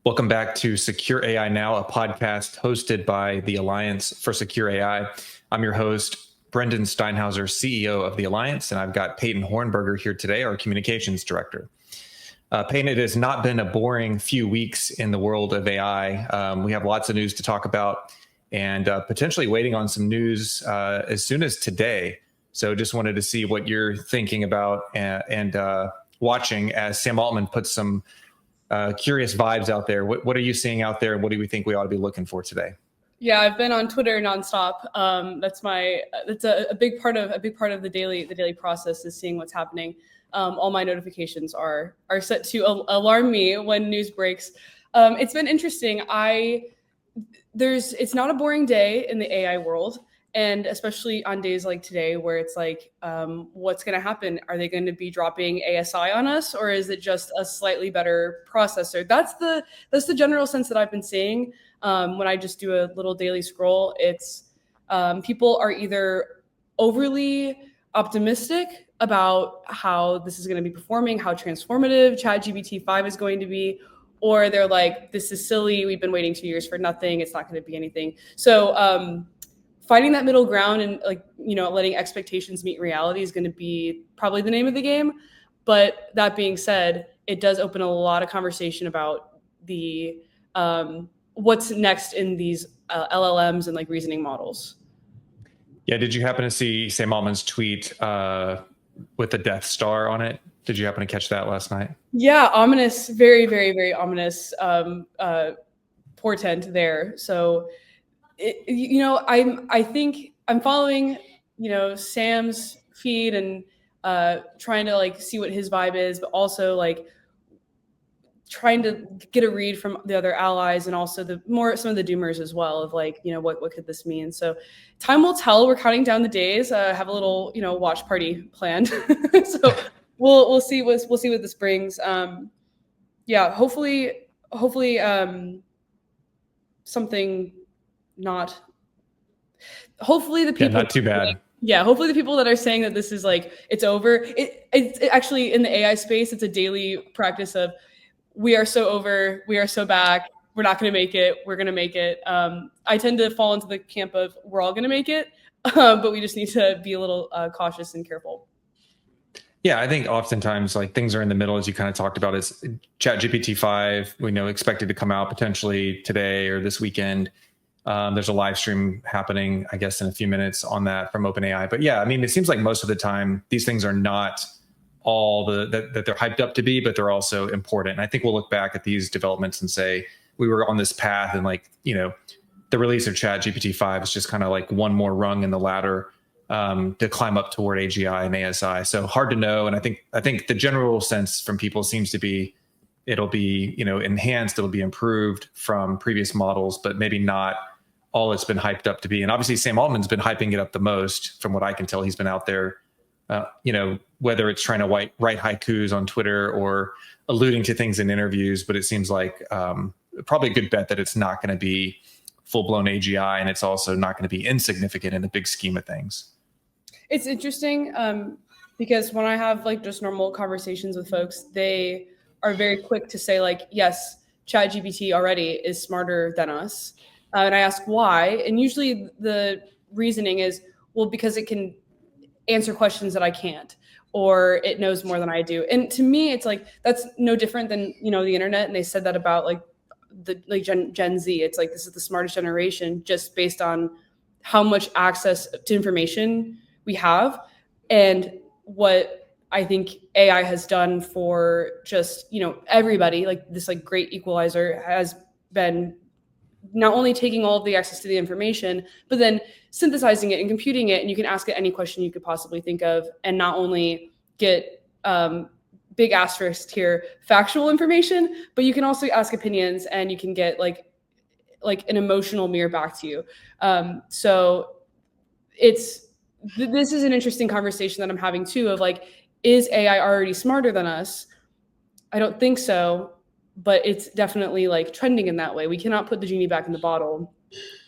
Welcome back to Secure AI Now, a podcast hosted by the Alliance for Secure AI. I'm your host, Brendan Steinhauser, CEO of the Alliance, and I've got Peyton Hornberger here today, our communications director. Peyton, it has not been a boring few weeks in the world of AI. We have lots of news to talk about and potentially waiting on some news as soon as today. So just wanted to see what you're thinking about and watching as Sam Altman puts some curious vibes out there. What are you seeing out there? What do we think we ought to be looking for today? Yeah, I've been on Twitter nonstop. That's a big part of the daily process is seeing what's happening. All my notifications are set to alarm me when news breaks. It's been interesting. It's not a boring day in the AI world. And especially on days like today, where it's like, what's going to happen? Are they going to be dropping ASI on us, or is it just a slightly better processor? That's the general sense that I've been seeing when I just do a little daily scroll. It's people are either overly optimistic about how this is going to be performing, how transformative ChatGPT-5 is going to be, or they're like, this is silly. We've been waiting 2 years for nothing. It's not going to be anything. So finding that middle ground and letting expectations meet reality is going to be probably the name of the game. But that being said, it does open a lot of conversation about the what's next in these LLMs and like reasoning models. Yeah, did you happen to see Sam Altman's tweet with the Death Star on it? Did you happen to catch that last night? Yeah, ominous, very, very, very ominous portent there. So. I think I'm following, Sam's feed and trying to like see what his vibe is, but also like trying to get a read from the other allies and also some of the doomers as well of like, what could this mean? So time will tell. We're counting down the days. Have a little, watch party planned. So we'll see what this brings. Hopefully something. Hopefully the people not too bad. Hopefully the people that are saying that this is like it's over, it's actually in the AI space, it's a daily practice of we are so over, we are so back, we're not going to make it, we're going to make it. I tend to fall into the camp of we're all going to make it, but we just need to be a little cautious and careful. Yeah, I think oftentimes like things are in the middle, as you kind of talked about. Is ChatGPT-5 we know expected to come out potentially today or this weekend. There's a live stream happening, I guess, in a few minutes on that from OpenAI. But yeah, I mean, it seems like most of the time these things are not all that they're hyped up to be, but they're also important. And I think we'll look back at these developments and say we were on this path, and like the release of ChatGPT-5 is just kind of like one more rung in the ladder to climb up toward AGI and ASI. So hard to know. And I think the general sense from people seems to be it'll be enhanced, it'll be improved from previous models, but maybe not all it's been hyped up to be. And obviously Sam Altman's been hyping it up the most from what I can tell. He's been out there, whether it's trying to write haikus on Twitter or alluding to things in interviews, but it seems like probably a good bet that it's not going to be full-blown AGI, and it's also not going to be insignificant in the big scheme of things. It's interesting because when I have like just normal conversations with folks, they are very quick to say like, yes, ChatGPT already is smarter than us. And I ask why. And usually the reasoning is, well, because it can answer questions that I can't, or it knows more than I do. And to me, it's like, that's no different than, the internet. And they said that about like Gen Z. It's like, this is the smartest generation just based on how much access to information we have. And what I think AI has done for just, everybody, like this like great equalizer has been not only taking all of the access to the information, but then synthesizing it and computing it. And you can ask it any question you could possibly think of and not only get big asterisk here, factual information, but you can also ask opinions and you can get like an emotional mirror back to you. So this is an interesting conversation that I'm having too of like, is AI already smarter than us? I don't think so. But it's definitely like trending in that way. We cannot put the genie back in the bottle.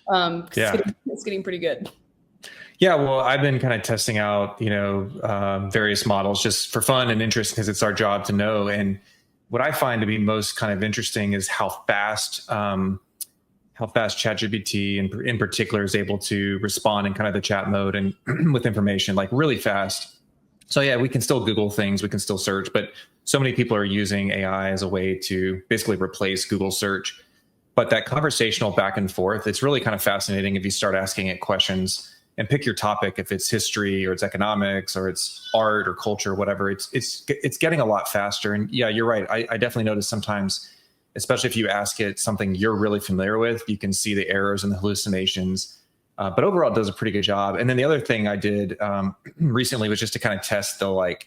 It's getting pretty good. Yeah, well, I've been kind of testing out, various models just for fun and interest because it's our job to know. And what I find to be most kind of interesting is how fast ChatGPT in particular is able to respond in kind of the chat mode and with information like really fast. So yeah, we can still Google things, we can still search, but so many people are using AI as a way to basically replace Google search. But that conversational back and forth, it's really kind of fascinating if you start asking it questions and pick your topic, if it's history or it's economics or it's art or culture, whatever. It's getting a lot faster. And yeah, you're right. I definitely notice sometimes, especially if you ask it something you're really familiar with, you can see the errors and the hallucinations. But overall, it does a pretty good job. And then the other thing I did recently was just to kind of test the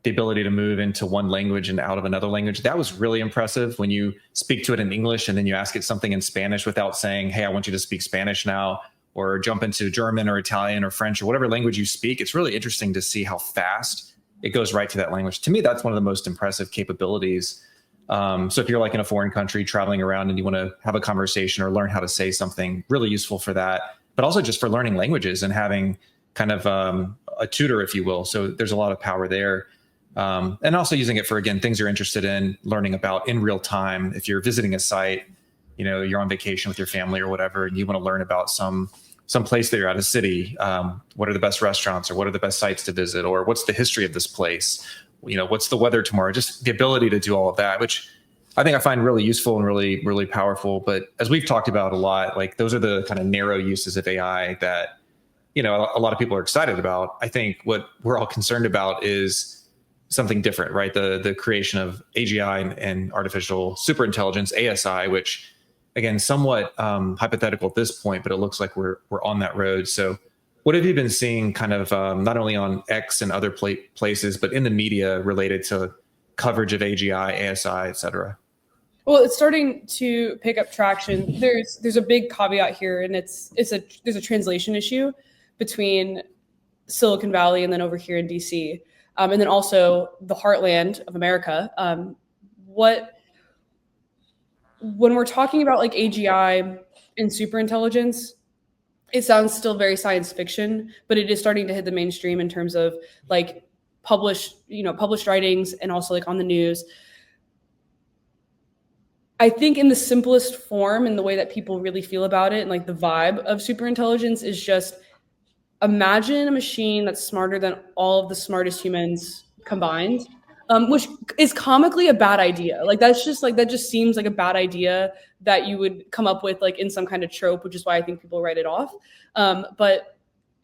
ability to move into one language and out of another language. That was really impressive when you speak to it in English and then you ask it something in Spanish without saying, hey, I want you to speak Spanish now, or jump into German or Italian or French or whatever language you speak. It's really interesting to see how fast it goes right to that language. To me, that's one of the most impressive capabilities. So if you're like in a foreign country traveling around and you want to have a conversation or learn how to say something, really useful for that, but also just for learning languages and having kind of a tutor, if you will. So there's a lot of power there. And also using it for, again, things you're interested in learning about in real time. If you're visiting a site, you're on vacation with your family or whatever, and you want to learn about some place that you're at, a city, what are the best restaurants or what are the best sites to visit, or what's the history of this place? What's the weather tomorrow? Just the ability to do all of that, which I think I find really useful and really, really powerful. But as we've talked about a lot, like those are the kind of narrow uses of AI that, a lot of people are excited about. I think what we're all concerned about is something different, right? The creation of AGI and artificial superintelligence, ASI, which again, somewhat hypothetical at this point, but it looks like we're on that road. So what have you been seeing kind of not only on X and other places, but in the media related to coverage of AGI, ASI, et cetera? Well, it's starting to pick up traction. There's a big caveat here, and there's a translation issue between Silicon Valley and then over here in DC, and then also the heartland of America. When we're talking about like AGI and superintelligence, it sounds still very science fiction, but it is starting to hit the mainstream in terms of like published writings and also like on the news. I think in the simplest form, in the way that people really feel about it and like the vibe of superintelligence is just imagine a machine that's smarter than all of the smartest humans combined, which is comically a bad idea. Like that just seems like a bad idea that you would come up with like in some kind of trope, which is why I think people write it off. But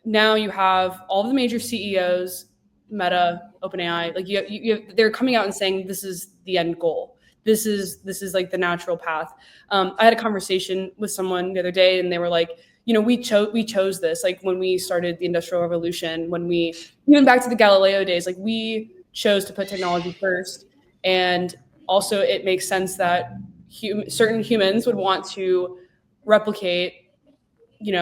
now you have all of the major CEOs, Meta, OpenAI, like they're coming out and saying this is the end goal. This is like the natural path. I had a conversation with someone the other day, and they were like, we chose this. Like when we started the Industrial Revolution, even back to the Galileo days, like we chose to put technology first. And also it makes sense that certain humans would want to replicate, we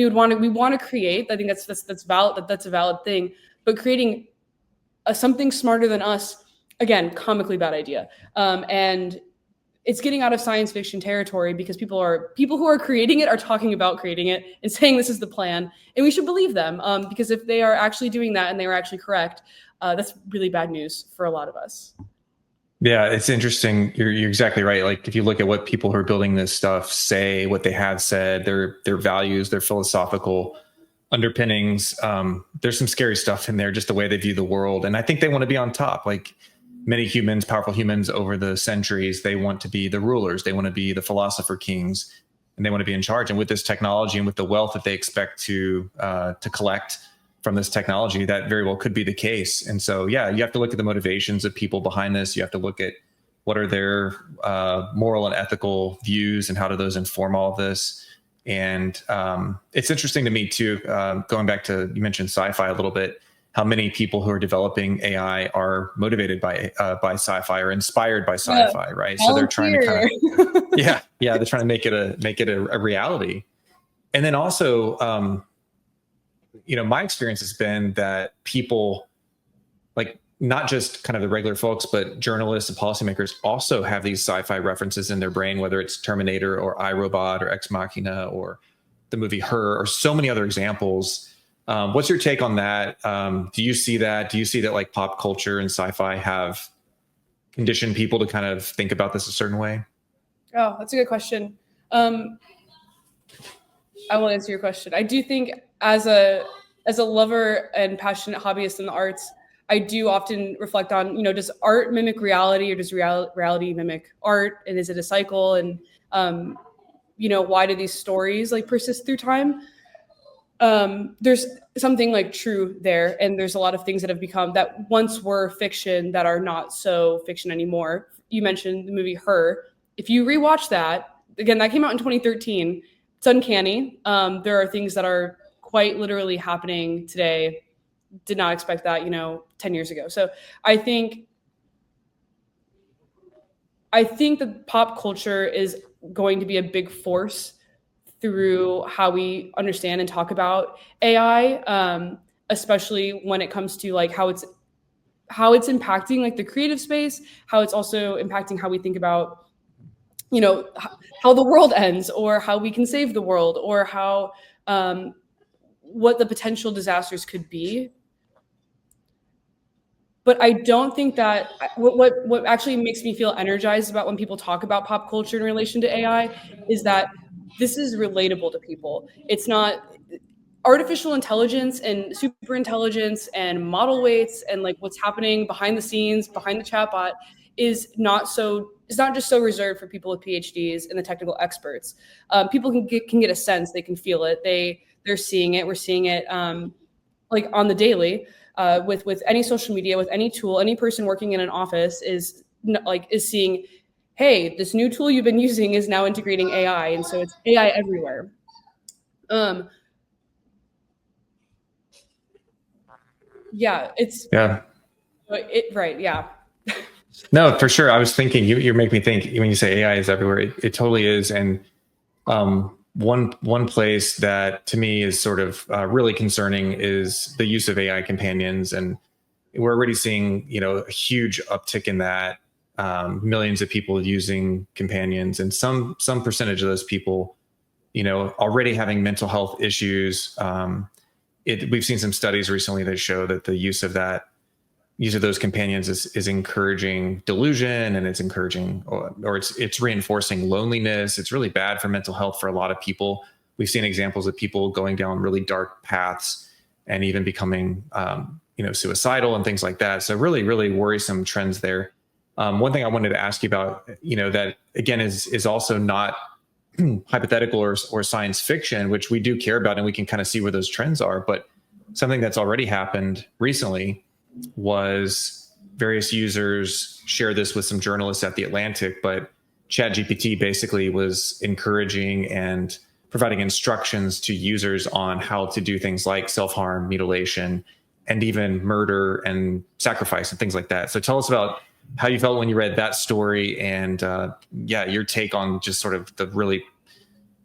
want to create, I think that's valid, that's a valid thing, but creating something smarter than us, again, comically bad idea. And it's getting out of science fiction territory because people who are creating it are talking about creating it and saying this is the plan, and we should believe them, because if they are actually doing that and they are actually correct, that's really bad news for a lot of us. Yeah, it's interesting. You're exactly right. Like if you look at what people who are building this stuff say, what they have said, their values, their philosophical underpinnings, there's some scary stuff in there, just the way they view the world. And I think they want to be on top. Like many humans, powerful humans over the centuries, they want to be the rulers. They want to be the philosopher kings, and they want to be in charge. And with this technology and with the wealth that they expect to collect from this technology, that very well could be the case. And so, yeah, you have to look at the motivations of people behind this. You have to look at what are their moral and ethical views and how do those inform all of this. And it's interesting to me too, going back to, you mentioned sci-fi a little bit, how many people who are developing AI are motivated by sci-fi or inspired by sci-fi, right? So they're trying to kind of, they're trying to make it a reality. And then also, my experience has been that people, like not just kind of the regular folks, but journalists and policymakers also have these sci-fi references in their brain, whether it's Terminator or iRobot or Ex Machina or the movie Her or so many other examples. What's your take on that? Do you see that? Do you see that like pop culture and sci-fi have condition people to kind of think about this a certain way? Oh, that's a good question. I will answer your question. I do think as a lover and passionate hobbyist in the arts, I do often reflect on, does art mimic reality, or does reality mimic art? And is it a cycle? And why do these stories like persist through time? There's something like true there, and there's a lot of things that have become that once were fiction that are not so fiction anymore. You mentioned the movie Her. If you rewatch that again, that came out in 2013. It's uncanny. There are things that are quite literally happening today. Did not expect that, 10 years ago. So I think that pop culture is going to be a big force through how we understand and talk about AI, especially when it comes to like how it's impacting like the creative space, how it's also impacting how we think about, how the world ends, or how we can save the world, or how what the potential disasters could be. But I don't think that what actually makes me feel energized about when people talk about pop culture in relation to AI is that this is relatable to people. It's not artificial intelligence and super intelligence and model weights and like what's happening behind the scenes, behind the chatbot is not just so reserved for people with PhDs and the technical experts. People can get a sense, they can feel it, they're seeing it. We're seeing it like on the daily. With any social media, with any tool, any person working in an office is seeing, hey, this new tool you've been using is now integrating AI, and so it's AI everywhere. Yeah, right. Yeah. No, for sure. I was thinking you're making me think when you say AI is everywhere. It totally is, and one place that to me is sort of really concerning is the use of AI companions, and we're already seeing a huge uptick in that. Millions of people using companions, and some percentage of those people, already having mental health issues. We've seen some studies recently that show that the use of those companions is encouraging delusion, and it's encouraging or it's reinforcing loneliness. It's really bad for mental health for a lot of people. We've seen examples of people going down really dark paths and even becoming suicidal and things like that. So really, really worrisome trends there. One thing I wanted to ask you about, that again is also not hypothetical or science fiction, which we do care about, and we can kind of see where those trends are. But something that's already happened recently was various users shared this with some journalists at The Atlantic, but ChatGPT basically was encouraging and providing instructions to users on how to do things like self-harm, mutilation, and even murder and sacrifice and things like that. So tell us about how you felt when you read that story, and your take on just sort of the really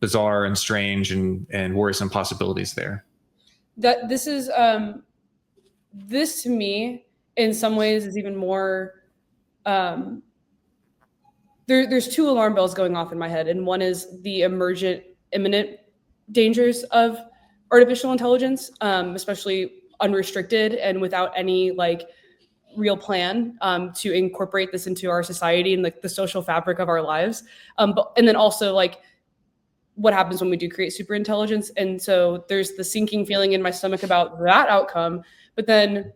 bizarre and strange and worrisome possibilities there. That this is this to me in some ways is even more there's two alarm bells going off in my head, and one is the imminent dangers of artificial intelligence, especially unrestricted and without any like real plan to incorporate this into our society and like the social fabric of our lives, and then also like what happens when we do create super intelligence. And so there's the sinking feeling in my stomach about that outcome. But then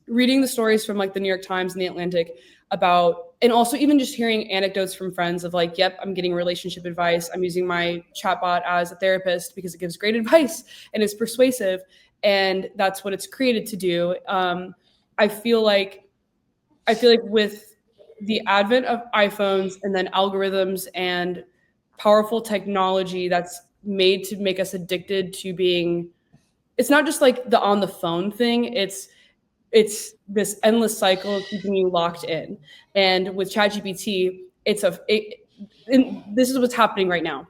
reading the stories from like the New York Times and the Atlantic about, and also even just hearing anecdotes from friends of like, yep, I'm getting relationship advice. I'm using my chatbot as a therapist because it gives great advice and is persuasive. And that's what it's created to do. I feel like with the advent of iPhones and then algorithms and powerful technology that's made to make us addicted to being, it's not just like the on the phone thing, it's this endless cycle of keeping you locked in. And with ChatGPT, this is what's happening right now.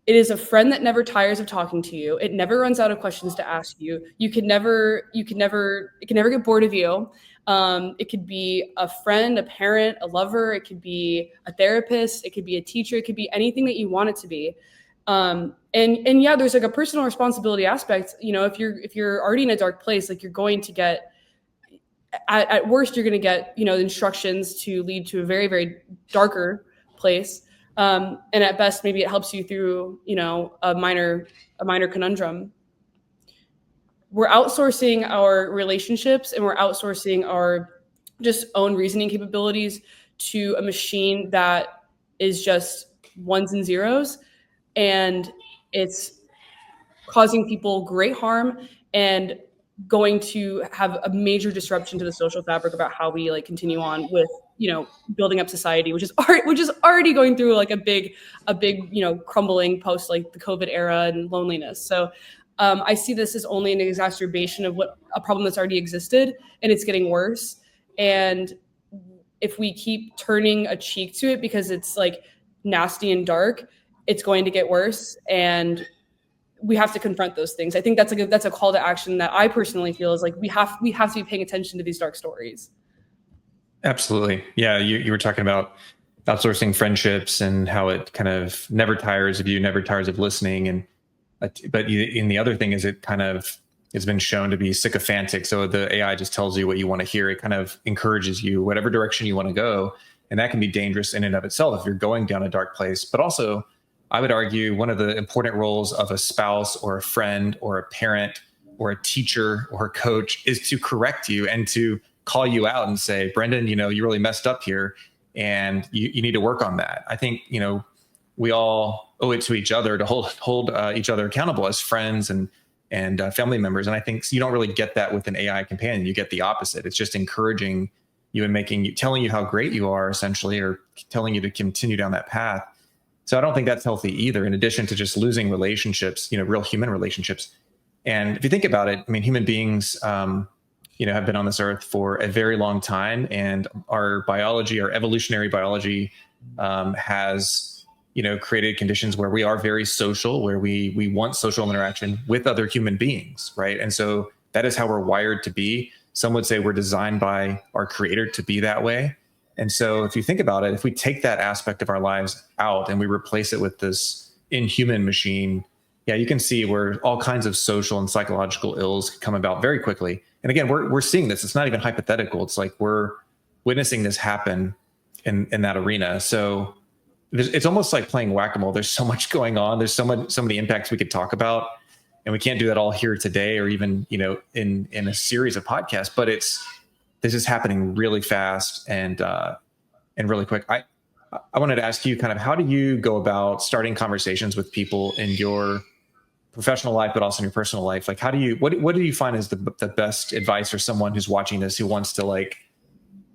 It is a friend that never tires of talking to you. It never runs out of questions to ask you. It can never get bored of you. It could be a friend, a parent, a lover. It could be a therapist. It could be a teacher. It could be anything that you want it to be. And yeah, there's like a personal responsibility aspect. If you're already in a dark place, like you're going to get at worst, you're going to get, instructions to lead to a very, very darker place. And at best, maybe it helps you through, a minor conundrum. We're outsourcing our relationships, and we're outsourcing our just own reasoning capabilities to a machine that is just ones and zeros. And it's causing people great harm and going to have a major disruption to the social fabric about how we like continue on with, building up society, which is already going through like a big, crumbling post like the COVID era and loneliness. So I see this as only an exacerbation of a problem that's already existed, and it's getting worse. And if we keep turning a cheek to it because it's like nasty and dark, it's going to get worse. And we have to confront those things. I think that's a call to action that I personally feel is like we have to be paying attention to these dark stories. Absolutely. Yeah. You were talking about outsourcing friendships and how it kind of never tires of you, never tires of listening. And the other thing is it kind of has been shown to be sycophantic. So the AI just tells you what you want to hear. It kind of encourages you, whatever direction you want to go. And that can be dangerous in and of itself if you're going down a dark place. But also, I would argue one of the important roles of a spouse or a friend or a parent or a teacher or a coach is to correct you and to call you out and say, Brendan, you really messed up here and you need to work on that. I think, we all owe it to each other to hold each other accountable as friends and family members. And I think you don't really get that with an AI companion. You get the opposite. It's just encouraging you and telling you how great you are essentially, or telling you to continue down that path. So I don't think that's healthy either, in addition to just losing relationships, real human relationships. And if you think about it, I mean, human beings, have been on this earth for a very long time, and our biology, our evolutionary biology, has, created conditions where we are very social, where we want social interaction with other human beings, right? And so that is how we're wired to be. Some would say we're designed by our creator to be that way. And so if you think about it, if we take that aspect of our lives out and we replace it with this inhuman machine, yeah, you can see where all kinds of social and psychological ills come about very quickly. And again, we're seeing this. It's not even hypothetical. It's like we're witnessing this happen in that arena. So it's almost like playing whack-a-mole. There's so much going on. There's so many impacts we could talk about, and we can't do that all here today, or even in a series of podcasts. But this is happening really fast and really quick. I wanted to ask you kind of, how do you go about starting conversations with people in your professional life, but also in your personal life? Like, what do you find is the best advice for someone who's watching this, who wants to like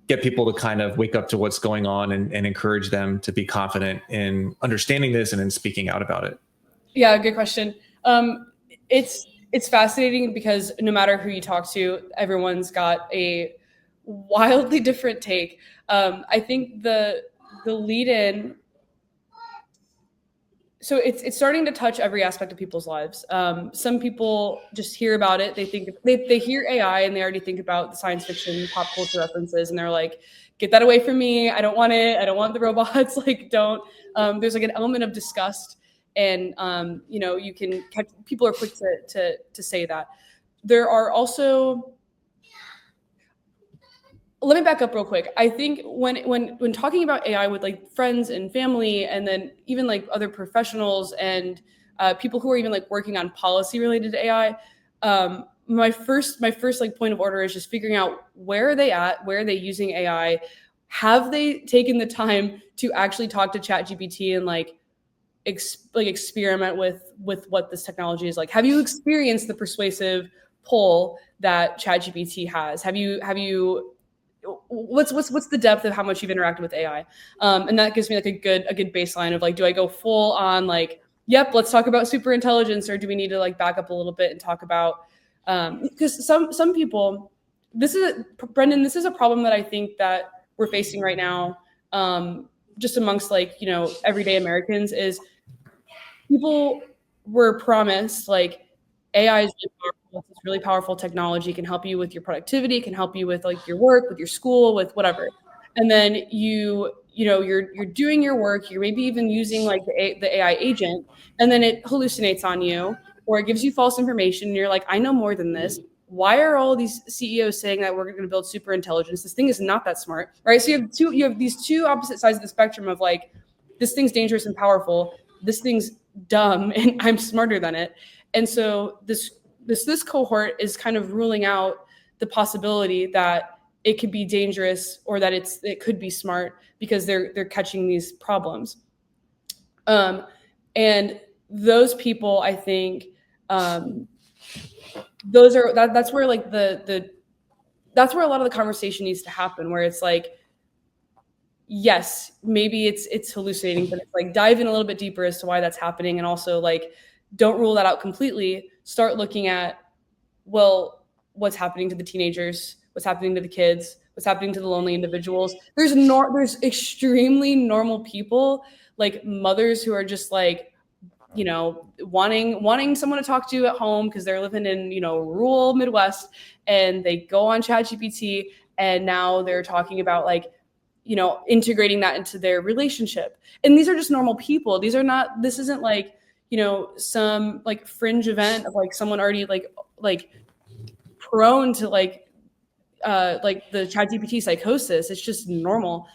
get people to kind of wake up to what's going on and encourage them to be confident in understanding this and in speaking out about it? Yeah, good question. It's fascinating because no matter who you talk to, everyone's got a wildly different take. I think the lead in, so it's starting to touch every aspect of people's lives. Some people just hear about it. They think they hear AI and they already think about the science fiction, pop culture references, and they're like, "Get that away from me! I don't want it. I don't want the robots. Like, don't." There's like an element of disgust, and you can catch, people are quick to say that. There are also, let me back up real quick. I think when talking about AI with like friends and family, and then even like other professionals and people who are even like working on policy related to AI, my first like point of order is just figuring out where are they at, where are they using AI, have they taken the time to actually talk to ChatGPT and like experiment with what this technology is like. Have you experienced the persuasive pull that ChatGPT has? Have you what's the depth of how much you've interacted with AI? And that gives me like a good baseline of like, do I go full on like, yep, let's talk about super intelligence, or do we need to like back up a little bit and talk about, because some people, Brendan, this is a problem that I think that we're facing right now, just amongst like, everyday Americans, is people were promised like AI is really powerful. It's really powerful technology, can help you with your productivity, can help you with like your work, with your school, with whatever. And then you're doing your work, you're maybe even using like the AI agent, and then it hallucinates on you, or it gives you false information, and you're like, I know more than this. why are all these CEOs saying that we're going to build super intelligence? This thing is not that smart, right? So you have these two opposite sides of the spectrum of like, this thing's dangerous and powerful. This thing's dumb and I'm smarter than it. And so this cohort is kind of ruling out the possibility that it could be dangerous or that it could be smart because they're catching these problems. And those people, I think, that's where like that's where a lot of the conversation needs to happen, where it's like, yes, maybe it's hallucinating, but it's like dive in a little bit deeper as to why that's happening. And also like, don't rule that out completely. Start looking at, well, what's happening to the teenagers, what's happening to the kids, what's happening to the lonely individuals. There's extremely normal people, like mothers who are just like, you know, wanting someone to talk to at home because they're living in, you know, rural Midwest, and they go on ChatGPT and now they're talking about like, you know, integrating that into their relationship. And these are just normal people. This isn't like, you know, some like fringe event of like someone already like prone to like the ChatGPT psychosis. It's just normal.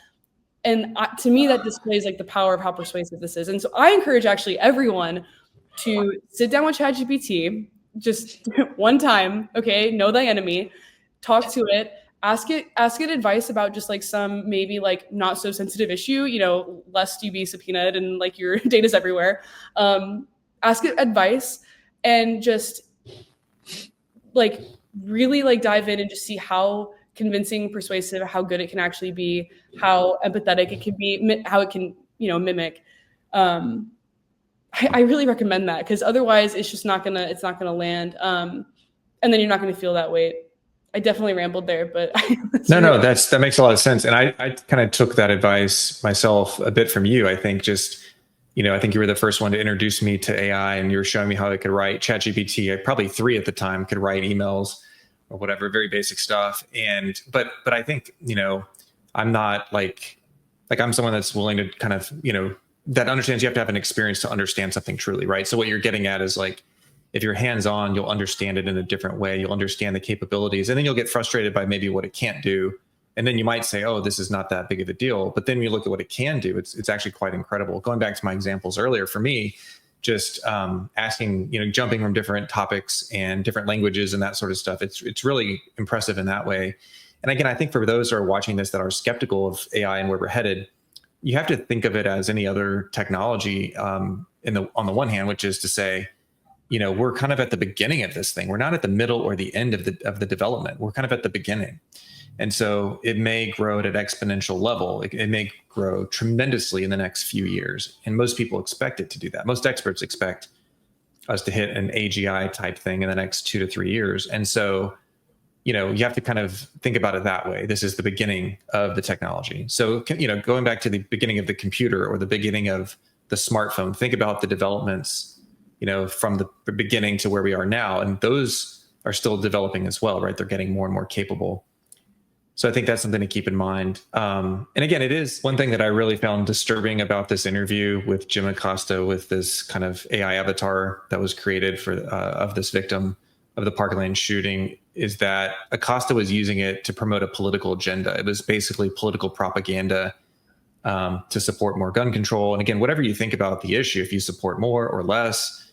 And to me, that displays like the power of how persuasive this is. And so I encourage actually everyone to sit down with ChatGPT just one time. Okay, know thy enemy, talk to it, ask it advice about just like some maybe like not so sensitive issue, you know, lest you be subpoenaed and like your data's everywhere. Ask it advice and just like really like dive in and just see how convincing, persuasive, how good it can actually be, how empathetic it can be, how it can, you know, mimic. I really recommend that, because otherwise it's not gonna land. And then you're not gonna feel that weight. I definitely rambled there, but no, that makes a lot of sense. And I kind of took that advice myself a bit from you. I think just, you know, I think you were the first one to introduce me to AI, and you were showing me how it could write. ChatGPT, probably 3 at the time, could write emails or whatever, very basic stuff. And but I think, you know, I'm not like I'm someone that's willing to kind of, you know, that understands you have to have an experience to understand something truly, right? So what you're getting at is like, if you're hands-on, you'll understand it in a different way. You'll understand the capabilities, and then you'll get frustrated by maybe what it can't do. And then you might say, oh, this is not that big of a deal. But then you look at what it can do. It's actually quite incredible. Going back to my examples earlier, for me, just asking, you know, jumping from different topics and different languages and that sort of stuff. It's really impressive in that way. And again, I think for those who are watching this that are skeptical of AI and where we're headed, you have to think of it as any other technology on the one hand, which is to say, you know, we're kind of at the beginning of this thing. We're not at the middle or the end of the development. We're kind of at the beginning. And so it may grow at an exponential level. It may grow tremendously in the next few years. And most people expect it to do that. Most experts expect us to hit an AGI type thing in the next 2 to 3 years. And so, you know, you have to kind of think about it that way. This is the beginning of the technology. So, you know, going back to the beginning of the computer or the beginning of the smartphone, think about the developments, you know, from the beginning to where we are now. And those are still developing as well, right? They're getting more and more capable. So I think that's something to keep in mind. And again, it is one thing that I really found disturbing about this interview with Jim Acosta, with this kind of AI avatar that was created for of this victim of the Parkland shooting, is that Acosta was using it to promote a political agenda. It was basically political propaganda to support more gun control. And again, whatever you think about the issue, if you support more or less,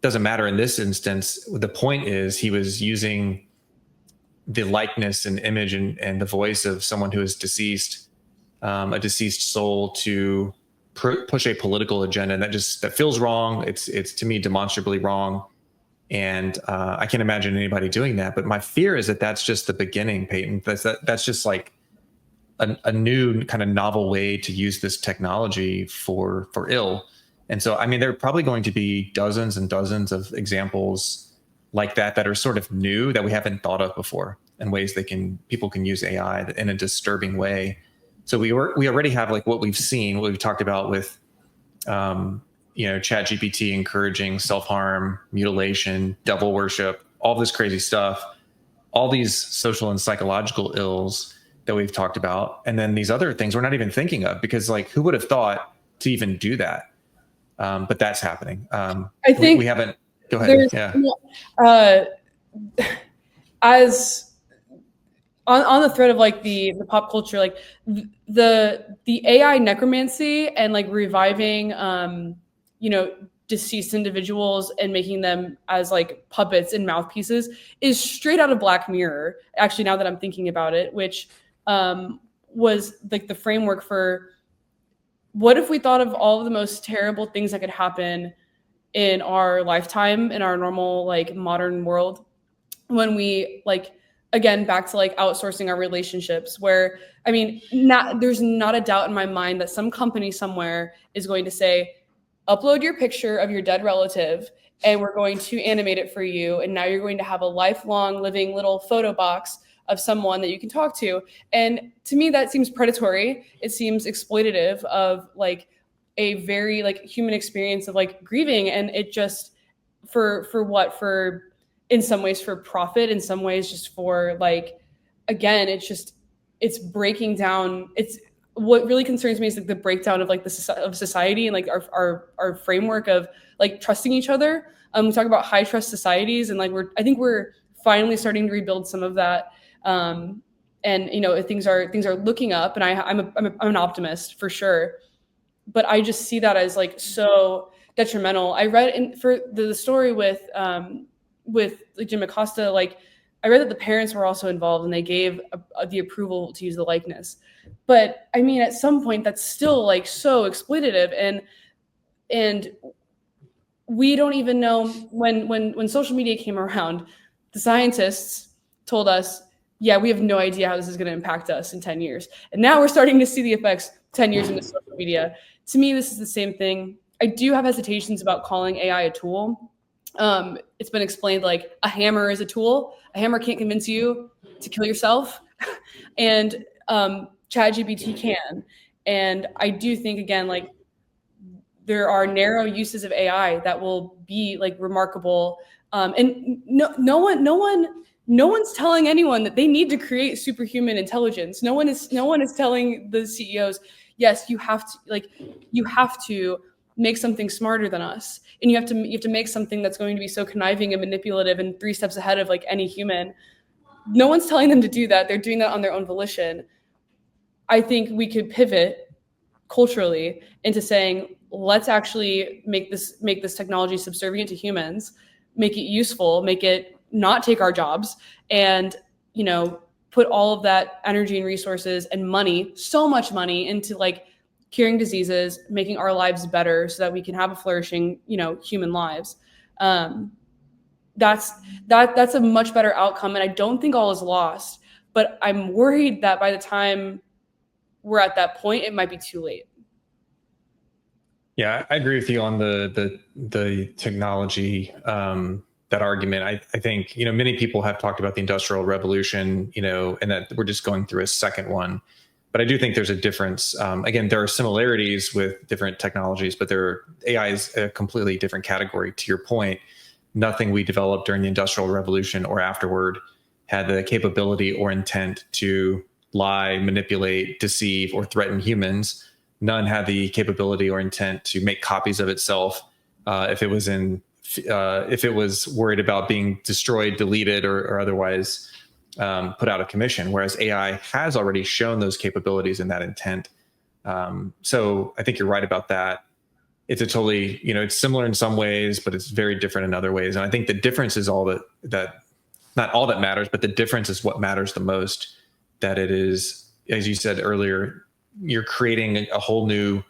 doesn't matter in this instance. The point is he was using the likeness and image and the voice of someone who is deceased, a deceased soul, to push a political agenda. And that feels wrong. It's to me demonstrably wrong. And I can't imagine anybody doing that. But my fear is that that's just the beginning, Peyton. That's just like a new kind of novel way to use this technology for ill. And so, I mean, there are probably going to be dozens and dozens of examples like that are sort of new that we haven't thought of before, and ways people can use AI in a disturbing way. So we already have like what we've seen, what we've talked about with, you know, ChatGPT encouraging self-harm, mutilation, devil worship, all this crazy stuff, all these social and psychological ills that we've talked about. And then these other things we're not even thinking of, because like, who would have thought to even do that? But that's happening. I think we haven't. Go ahead. Yeah. as on the thread of like the pop culture, like the AI necromancy and like reviving you know, deceased individuals and making them as like puppets and mouthpieces is straight out of Black Mirror. Actually, now that I'm thinking about it, which was like the framework for what if we thought of all of the most terrible things that could happen in our lifetime in our normal like modern world when we like again back to like outsourcing our relationships where I mean there's not a doubt in my mind that some company somewhere is going to say upload your picture of your dead relative and we're going to animate it for you and now you're going to have a lifelong living little photo box of someone that you can talk to. And to me that seems predatory. It seems exploitative of like a very like human experience of like grieving, and it just for what, for in some ways for profit, in some ways just for like again it's breaking down. It's what really concerns me is like the breakdown of like of society and like our framework of like trusting each other. We talk about high trust societies and like I think we're finally starting to rebuild some of that. And you know things are looking up, and I'm an optimist for sure, but I just see that as like so detrimental. I read for the story with like Jim Acosta, like I read that the parents were also involved and they gave the approval to use the likeness. But I mean, at some point, that's still like so exploitative, and we don't even know when social media came around, the scientists told us, yeah, we have no idea how this is going to impact us in 10 years. And now we're starting to see the effects 10 years into social media. To me, this is the same thing. I do have hesitations about calling AI a tool. It's been explained like a hammer is a tool. A hammer can't convince you to kill yourself. And ChatGPT can. And I do think, again, like there are narrow uses of AI that will be like remarkable. And no one's telling anyone that they need to create superhuman intelligence. No one is telling the CEOs, yes, you have to make something smarter than us, and you have to make something that's going to be so conniving and manipulative and 3 steps ahead of like any human. No one's telling them to do that. They're doing that on their own volition. I think we could pivot culturally into saying, let's actually make this technology subservient to humans, make it useful, make it not take our jobs, and you know, put all of that energy and resources and money, so much money, into like curing diseases, making our lives better so that we can have a flourishing, you know, human lives. That's a much better outcome, and I don't think all is lost, but I'm worried that by the time we're at that point, it might be too late. Yeah, I agree with you on the technology, that argument. I think, you know, many people have talked about the Industrial Revolution, you know, and that we're just going through a second one. But I do think there's a difference. Again, there are similarities with different technologies, but AI is a completely different category. To your point, nothing we developed during the Industrial Revolution or afterward had the capability or intent to lie, manipulate, deceive, or threaten humans. None had the capability or intent to make copies of itself if it was worried about being destroyed, deleted, or otherwise put out of commission. Whereas AI has already shown those capabilities and that intent. So I think you're right about that. It's a totally, you know, it's similar in some ways, but it's very different in other ways. And I think the difference is that not all that matters, but the difference is what matters the most. That it is, as you said earlier, you're creating a whole new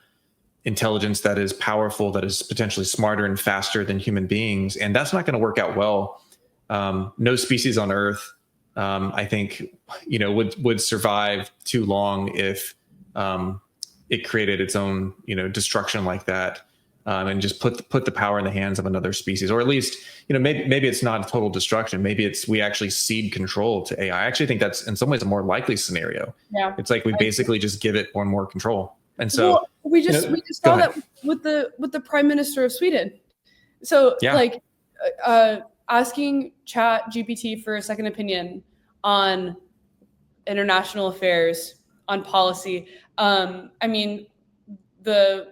intelligence that is powerful, that is potentially smarter and faster than human beings. And that's not going to work out well. No species on Earth, I think, you know, would survive too long if it created its own, you know, destruction like that, and just put the power in the hands of another species. Or at least, you know, maybe it's not a total destruction. Maybe we actually cede control to AI. I actually think that's in some ways a more likely scenario. Yeah, it's like we basically just give it more and more control. And so, well, we just saw that with the Prime Minister of Sweden. So yeah. like asking ChatGPT for a second opinion on international affairs, on policy. I mean, the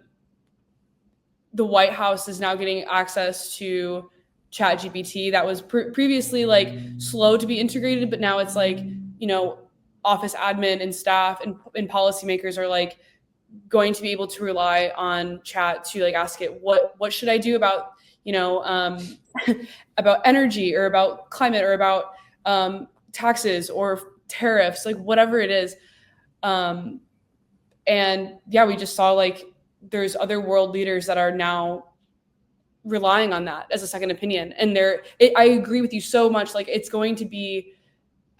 White House is now getting access to ChatGPT that was previously like slow to be integrated, but now it's like, you know, office admin and staff and policymakers are like going to be able to rely on chat to like ask it what should I do about, you know, about energy or about climate or about taxes or tariffs, like whatever it is. And yeah, we just saw like there's other world leaders that are now relying on that as a second opinion. And I agree with you so much. Like it's going to be,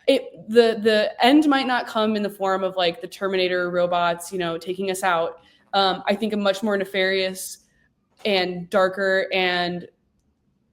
the end might not come in the form of like the Terminator robots, you know, taking us out. I think a much more nefarious and darker and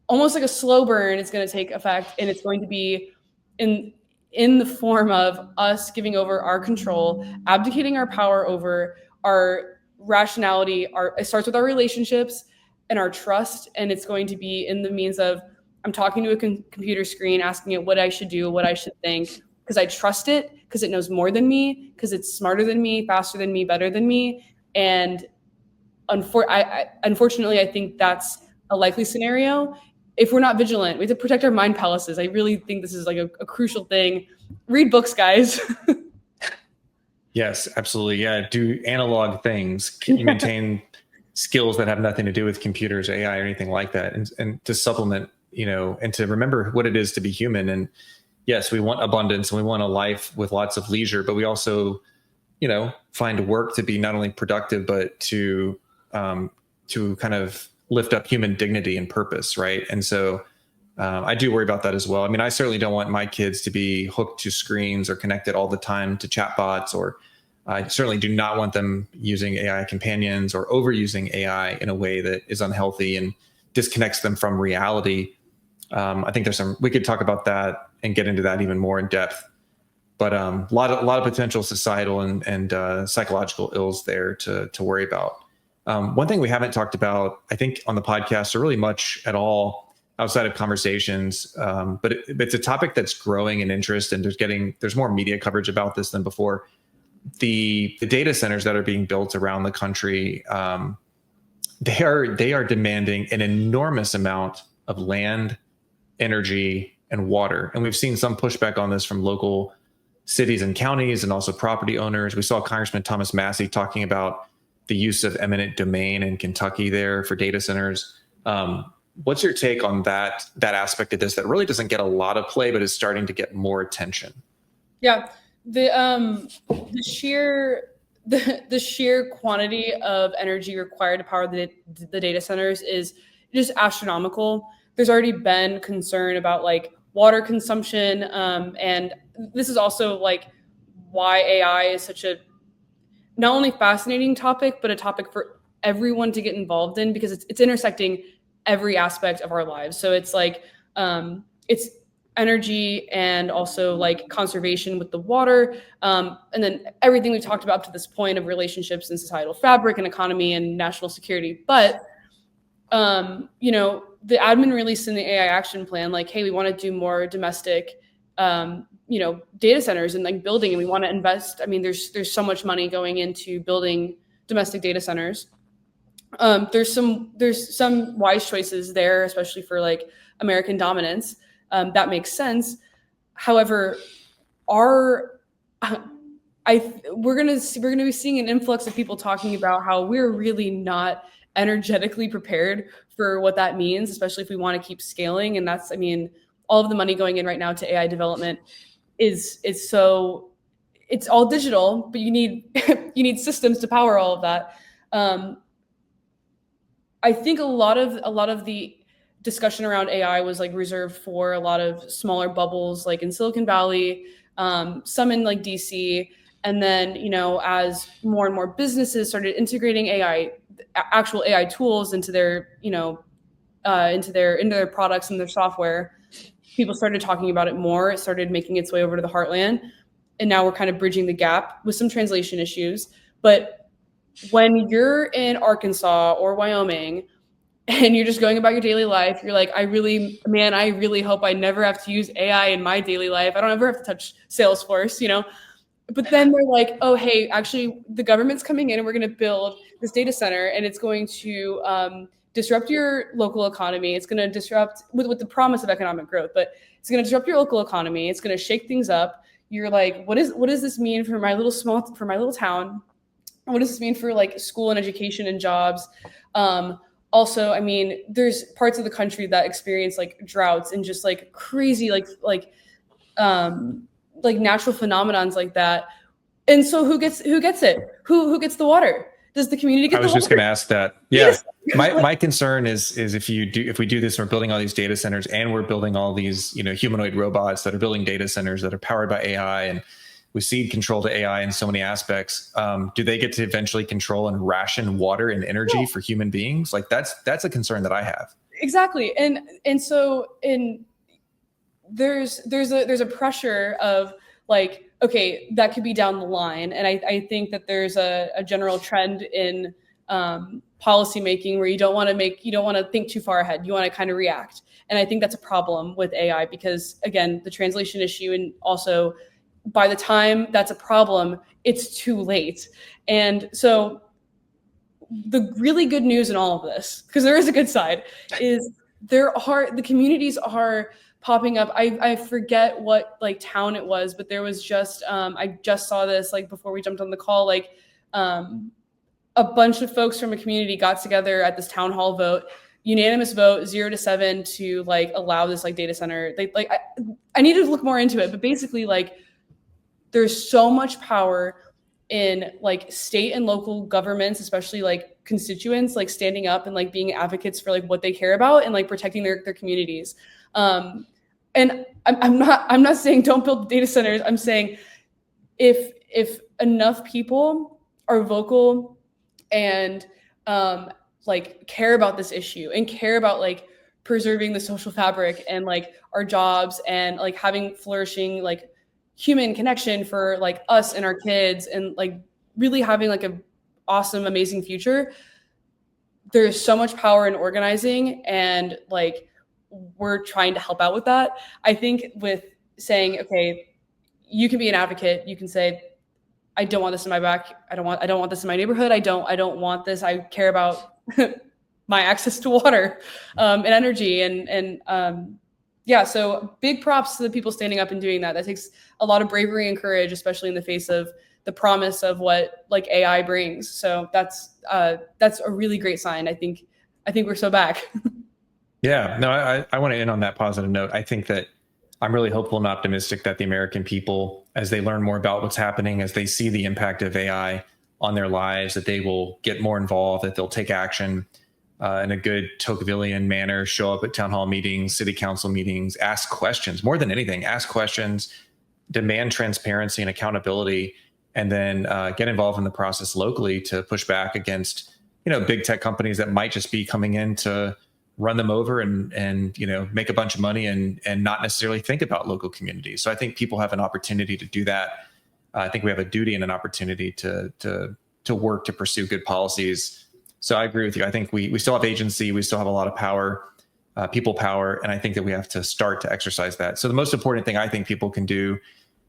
almost like a slow burn is going to take effect, and it's going to be in the form of us giving over our control, abdicating our power over our rationality. It starts with our relationships and our trust, and it's going to be in the means of I'm talking to a computer screen, asking it what I should do, what I should think, because I trust it, because it knows more than me, because it's smarter than me, faster than me, better than me. And unfortunately, I think that's a likely scenario. If we're not vigilant, we have to protect our mind palaces. I really think this is like a crucial thing. Read books, guys. Yes, absolutely. Yeah, do analog things. Can you maintain skills that have nothing to do with computers, AI, or anything like that, and to supplement, you know, and to remember what it is to be human. And yes, we want abundance and we want a life with lots of leisure, but we also, you know, find work to be not only productive, but to kind of lift up human dignity and purpose, right? And so I do worry about that as well. I mean, I certainly don't want my kids to be hooked to screens or connected all the time to chatbots, or I certainly do not want them using AI companions or overusing AI in a way that is unhealthy and disconnects them from reality. I think we could talk about that and get into that even more in depth. But a lot of potential societal and psychological ills there to worry about. One thing we haven't talked about, I think, on the podcast, or really much at all outside of conversations, but it's a topic that's growing in interest, and there's more media coverage about this than before. The data centers that are being built around the country, they are demanding an enormous amount of land, energy, and water, and we've seen some pushback on this from local cities and counties, and also property owners. We saw Congressman Thomas Massey talking about the use of eminent domain in Kentucky there for data centers. What's your take on that aspect of this that really doesn't get a lot of play, but is starting to get more attention? Yeah, the sheer quantity of energy required to power the data centers is just astronomical. There's already been concern about like water consumption, and this is also like why AI is such a not only fascinating topic, but a topic for everyone to get involved in, because it's intersecting every aspect of our lives. So it's like it's energy and also like conservation with the water, and then everything we've talked about up to this point of relationships and societal fabric and economy and national security. But you know, the admin released in the AI action plan, like, hey, we want to do more domestic you know, data centers and like building, and we want to invest. I mean, there's so much money going into building domestic data centers. There's some wise choices there, especially for like American dominance. That makes sense. However, we're gonna be seeing an influx of people talking about how we're really not energetically prepared for what that means, especially if we want to keep scaling. And that's, I mean, all of the money going in right now to AI development is so, it's all digital, but you need systems to power all of that. I think a lot of the discussion around AI was like reserved for a lot of smaller bubbles, like in Silicon Valley, some in like DC, and then, you know, as more and more businesses started integrating actual AI tools into their, you know, into their products and their software, people started talking about it more. It started making its way over to the heartland, and now we're kind of bridging the gap with some translation issues. But when you're in Arkansas or Wyoming and you're just going about your daily life, you're like, I really hope I never have to use AI in my daily life. I don't ever have to touch Salesforce, you know? But then they're like, oh, hey, actually the government's coming in and we're going to build this data center, and it's going to disrupt your local economy. It's going to disrupt with the promise of economic growth, but it's going to disrupt your local economy. It's going to shake things up. You're like, what does this mean for my little town? What does this mean for like school and education and jobs? Also, I mean, there's parts of the country that experience like droughts and just like crazy like natural phenomenons like that. And so who gets it? Who gets the water? Does the community get the water? I was just going to ask that. Yeah. My concern is if we do this, and we're building all these data centers and we're building all these, humanoid robots that are building data centers that are powered by AI, and we cede control to AI in so many aspects. Do they get to eventually control and ration water and energy for human beings? Like that's a concern that I have. Exactly. And so there's a pressure of like, okay, that could be down the line. And I think that there's a general trend in policy making where you don't want to think too far ahead. You want to kind of react. And I think that's a problem with AI because, again, the translation issue, and also by the time that's a problem, it's too late. And so the really good news in all of this, because there is a good side, is the communities are popping up. I forget what like town it was, but there was just I just saw this like before we jumped on the call, like a bunch of folks from a community got together at this town hall vote, unanimous vote, 0-7 to like allow this like data center. I need to look more into it, but basically like there's so much power in like state and local governments, especially like constituents, like standing up and like being advocates for like what they care about and like protecting their communities. And I'm not saying don't build data centers. I'm saying if enough people are vocal and like care about this issue and care about like preserving the social fabric and like our jobs and like having flourishing like human connection for like us and our kids and like really having like a awesome, amazing future, there's so much power in organizing, and like we're trying to help out with that. I think with saying, okay, you can be an advocate, you can say, I don't want this in my back. I don't want this in my neighborhood. I don't want this. I care about my access to water and energy and yeah, so big props to the people standing up and doing that. That takes a lot of bravery and courage, especially in the face of the promise of what like AI brings. So that's a really great sign. I think we're so back. Yeah, no, I want to end on that positive note. I think that I'm really hopeful and optimistic that the American people, as they learn more about what's happening, as they see the impact of AI on their lives, that they will get more involved, that they'll take action in a good Tocquevillian manner, show up at town hall meetings, city council meetings, ask questions, more than anything, ask questions, demand transparency and accountability, and then get involved in the process locally to push back against, big tech companies that might just be coming in to run them over and make a bunch of money and not necessarily think about local communities. So I think people have an opportunity to do that. I think we have a duty and an opportunity to work to pursue good policies. So I agree with you. I think we still have agency. We still have a lot of power, people power. And I think that we have to start to exercise that. So the most important thing I think people can do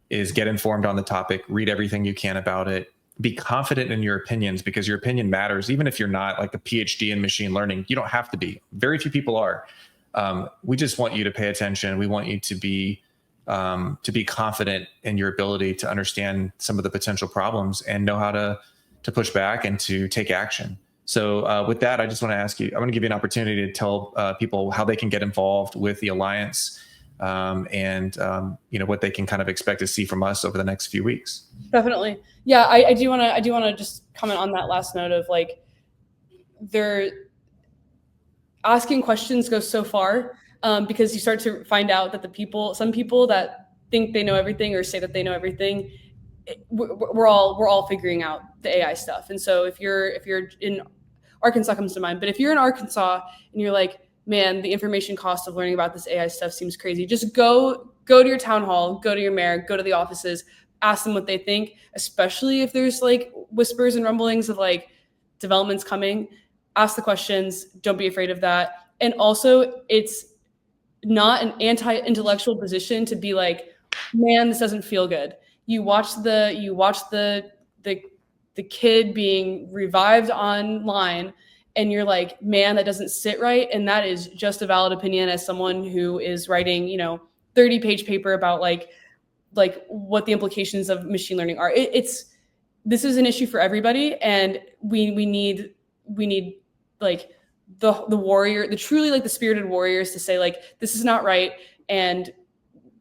is get informed on the topic, read everything you can about it, be confident in your opinions, because your opinion matters. Even if you're not like a PhD in machine learning, you don't have to be. Very few people are. We just want you to pay attention. We want you to be confident in your ability to understand some of the potential problems and know how to push back and to take action. So with that, I just want to ask you, I want to give you an opportunity to tell people how they can get involved with the Alliance and what they can kind of expect to see from us over the next few weeks. Definitely. Yeah, I do want to just comment on that last note of like, they're asking questions goes so far because you start to find out that some people that think they know everything or say that they know everything, we're all figuring out the AI stuff. And so if you're in Arkansas comes to mind, but if you're in Arkansas and you're like, man, the information cost of learning about this AI stuff seems crazy, just go to your town hall, go to your mayor, go to the offices, ask them what they think, especially if there's like whispers and rumblings of like developments coming. Ask the questions. Don't be afraid of that. And also, it's not an anti-intellectual position to be like, man, this doesn't feel good. You watch the kid being revived online, and you're like, man, that doesn't sit right. And that is just a valid opinion as someone who is writing, 30-page paper about like what the implications of machine learning are. This is an issue for everybody, and we need like the warrior, the truly like the spirited warriors to say like, this is not right, and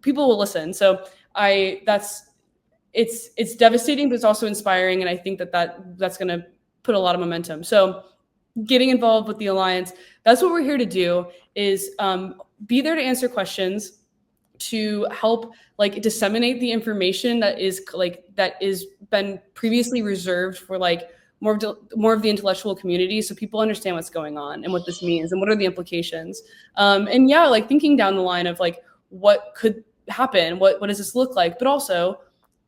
people will listen. So it's devastating, but it's also inspiring, and I think that's going to put a lot of momentum. So getting involved with the Alliance, that's what we're here to do, is be there to answer questions, to help like disseminate the information that is been previously reserved for like more of the intellectual community, so people understand what's going on and what this means and what are the implications. And yeah, like thinking down the line of like what could happen, what does this look like, but also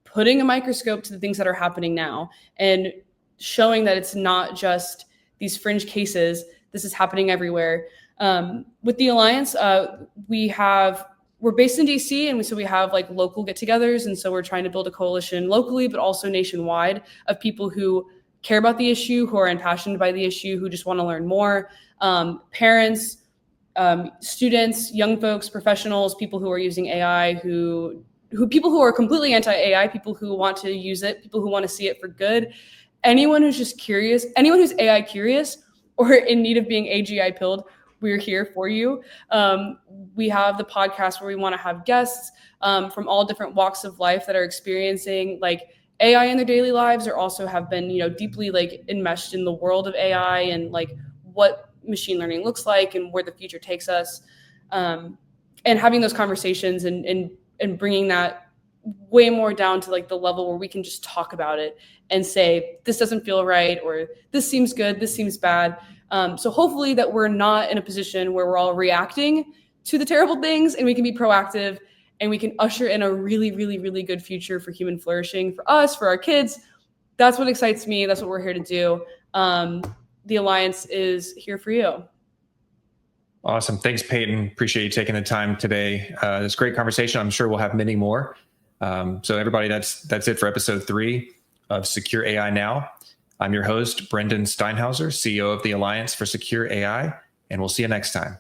putting a microscope to the things that are happening now and showing that it's not just these fringe cases. This is happening everywhere. With the Alliance, we're based in DC, and so we have like local get-togethers, and so we're trying to build a coalition locally, but also nationwide, of people who care about the issue, who are impassioned by the issue, who just want to learn more. Parents, students, young folks, professionals, people who are using AI, people who are completely anti-AI, people who want to use it, people who want to see it for good. Anyone who's just curious, anyone who's AI curious or in need of being AGI pilled, we're here for you. We have the podcast where we want to have guests from all different walks of life that are experiencing like AI in their daily lives, or also have been, deeply like enmeshed in the world of AI and like what machine learning looks like and where the future takes us. And having those conversations and bringing that way more down to like the level where we can just talk about it and say, this doesn't feel right, or this seems good, this seems bad. So hopefully that we're not in a position where we're all reacting to the terrible things, and we can be proactive and we can usher in a really, really, really good future for human flourishing, for us, for our kids. That's what excites me. That's what we're here to do. The Alliance is here for you. Awesome. Thanks, Peyton. Appreciate you taking the time today. This great conversation. I'm sure we'll have many more. So everybody, that's it for episode 3 of Secure AI Now. I'm your host, Brendan Steinhauser, CEO of the Alliance for Secure AI, and we'll see you next time.